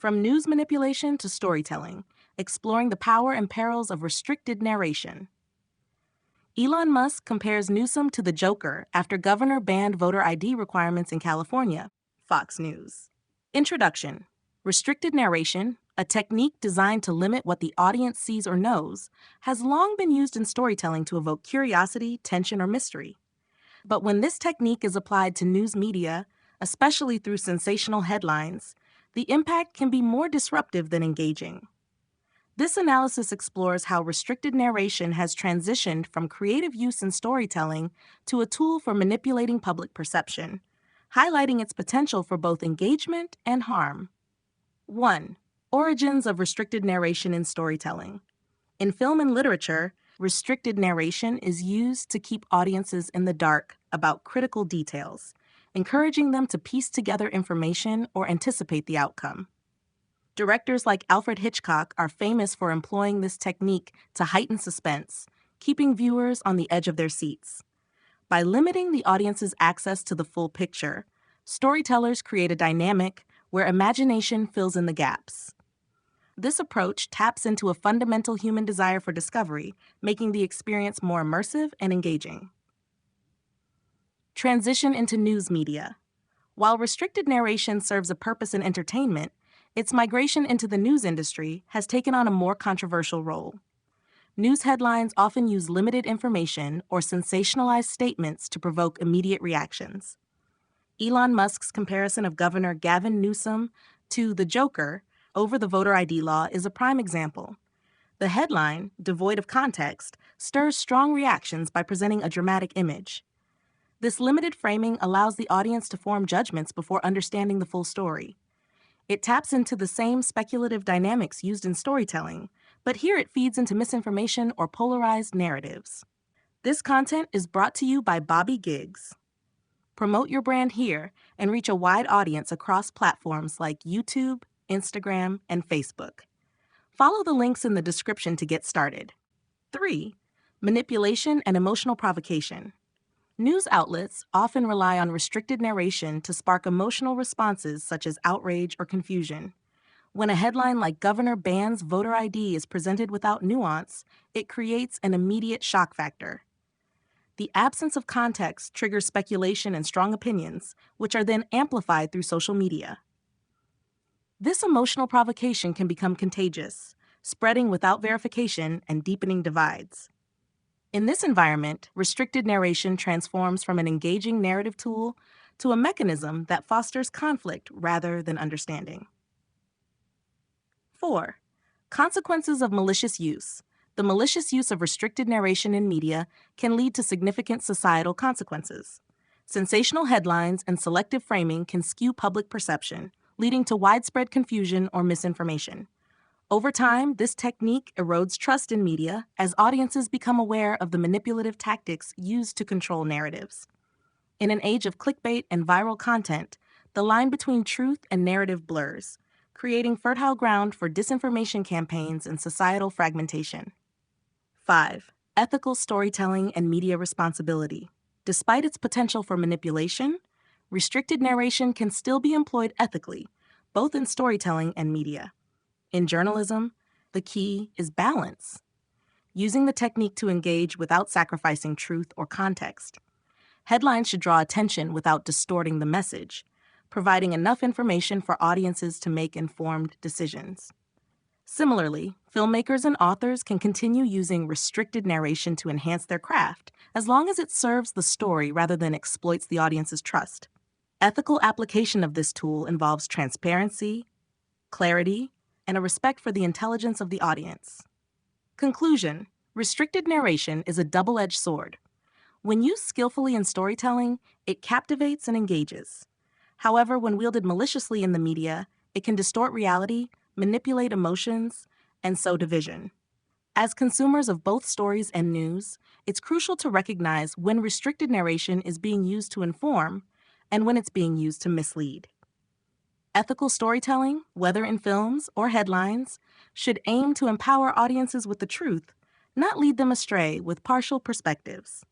From news manipulation to storytelling, exploring the power and perils of restricted narration. Elon Musk compares Newsom to the Joker after governor banned voter ID requirements in California. Fox News. Introduction. Restricted narration, a technique designed to limit what the audience sees or knows, has long been used in storytelling to evoke curiosity, tension, or mystery. But when this technique is applied to news media, especially through sensational headlines, the impact can be more disruptive than engaging. This analysis explores how restricted narration has transitioned from creative use in storytelling to a tool for manipulating public perception, highlighting its potential for both engagement and harm. 1. Origins of restricted narration in storytelling. In film and literature, restricted narration is used to keep audiences in the dark about critical details, encouraging them to piece together information or anticipate the outcome. Directors like Alfred Hitchcock are famous for employing this technique to heighten suspense, keeping viewers on the edge of their seats. By limiting the audience's access to the full picture, storytellers create a dynamic where imagination fills in the gaps. This approach taps into a fundamental human desire for discovery, making the experience more immersive and engaging. Transition into news media. While restricted narration serves a purpose in entertainment, its migration into the news industry has taken on a more controversial role. News headlines often use limited information or sensationalized statements to provoke immediate reactions. Elon Musk's comparison of Governor Gavin Newsom to the Joker over the voter ID law is a prime example. The headline, devoid of context, stirs strong reactions by presenting a dramatic image. This limited framing allows the audience to form judgments before understanding the full story. It taps into the same speculative dynamics used in storytelling, but here it feeds into misinformation or polarized narratives. This content is brought to you by Bobby Giggs. Promote your brand here and reach a wide audience across platforms like YouTube, Instagram, and Facebook. Follow the links in the description to get started. 3. Manipulation and emotional provocation. News outlets often rely on restricted narration to spark emotional responses such as outrage or confusion. When a headline like Governor bans voter ID is presented without nuance, it creates an immediate shock factor. The absence of context triggers speculation and strong opinions, which are then amplified through social media. This emotional provocation can become contagious, spreading without verification and deepening divides. In this environment, restricted narration transforms from an engaging narrative tool to a mechanism that fosters conflict rather than understanding. 4. Consequences of malicious use. The malicious use of restricted narration in media can lead to significant societal consequences. Sensational headlines and selective framing can skew public perception, leading to widespread confusion or misinformation. Over time, this technique erodes trust in media as audiences become aware of the manipulative tactics used to control narratives. In an age of clickbait and viral content, the line between truth and narrative blurs, creating fertile ground for disinformation campaigns and societal fragmentation. 5. Ethical storytelling and media responsibility. Despite its potential for manipulation, restricted narration can still be employed ethically, both in storytelling and media. In journalism, the key is balance, using the technique to engage without sacrificing truth or context. Headlines should draw attention without distorting the message, providing enough information for audiences to make informed decisions. Similarly, filmmakers and authors can continue using restricted narration to enhance their craft, as long as it serves the story rather than exploits the audience's trust. Ethical application of this tool involves transparency, clarity, and a respect for the intelligence of the audience. Conclusion: restricted narration is a double-edged sword. When used skillfully in storytelling, it captivates and engages. However, when wielded maliciously in the media, it can distort reality, manipulate emotions, and sow division. As consumers of both stories and news, it's crucial to recognize when restricted narration is being used to inform and when it's being used to mislead. Ethical storytelling, whether in films or headlines, should aim to empower audiences with the truth, not lead them astray with partial perspectives.